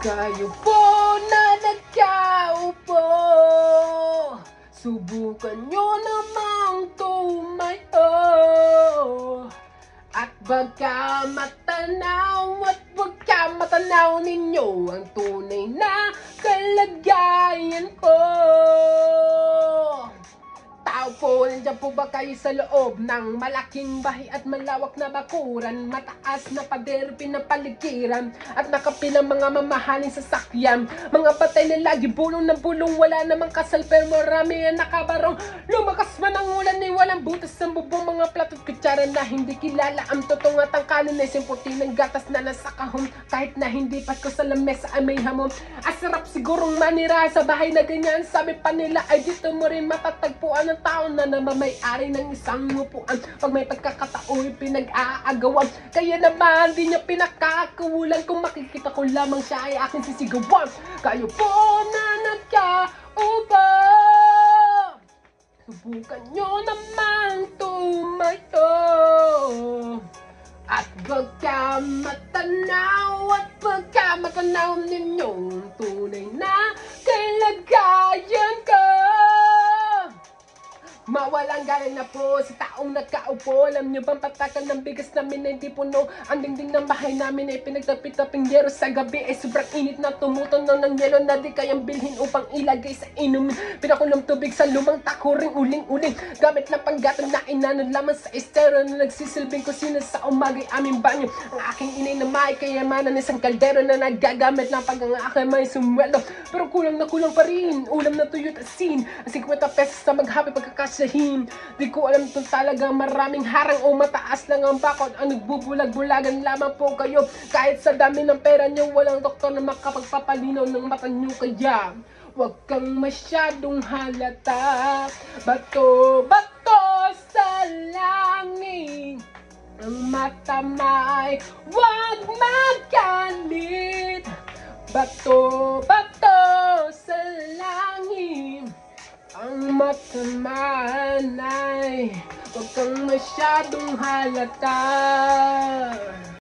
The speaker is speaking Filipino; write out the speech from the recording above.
Kayo po na nagkaupo, subukan nyo namang tumayo. At baka matanaw ninyo ang tunay na kalagayan ko. Tao po, nandiyan po ba kayo sa loob ng malaking bahay at malawak na bakuran? Mataas na pader, pinapaligiran at nakapilang mga mamahaling sasakyan. Mga patay na lagi bulong ng bulong, wala namang kasal pero marami ang nakabarong. Lumakas man ang ulan ay walang butas ng bubong, mga plato at kutsara na hindi kilala. Ang totoo at ang kanin ay simputi ng gatas na nasa kahon. Kahit na hindi pasko sa lamesa ay may hamon. Asarap sigurong manira sa bahay na ganyan. Sabi pa nila ay dito mo rin matatagpuan ng tao na namamay-ari ng isang upuan. Pag may pagkakatao'y pinag-aagawan, kaya naman di niya pinakakawalan. Kung makikita ko lamang siya ay aking sisigawan. Kayo po na nagkaupo, subukan nyo namang tumayo. At pagka matanaw ninyong tunay na kalagayan ko. Mawalang galing na po sa taong nagkaupo. Alam nyo bang patakan ng bigas namin ay hindi puno? Ang dingding ng bahay namin ay pinagtapit-taping yero. Sa gabi ay sobrang init na tumutunaw ng yelo na di kayang bilhin upang ilagay sa inumin. Pinakulong tubig sa lumang takuring uling-uling. Gamit lang panggatong na inanod lamang sa estero na nagsisilbing kusina sa umagay aming banyo. Ang aking inay na may kayamanan isang kaldero na nagagamit lang pag ang aking may sumwelo. Pero kulang na kulang pa rin. Ulam na tuyot asin. Ang 50 pesos na maghabi pagkakasya. Di ko alam kung talagang maraming harang o mataas lang ang bakod. Ang nagbubulag-bulagan lamang po kayo. Kahit sa dami ng pera nyo, walang doktor na makapagpapalinaw ng mata nyo. Kaya huwag kang masyadong halata. Bato-bato sa langit, ang mata may huwag magalit. Bato-bato sa langit, ang mata man ay huwag kang masyadong halata.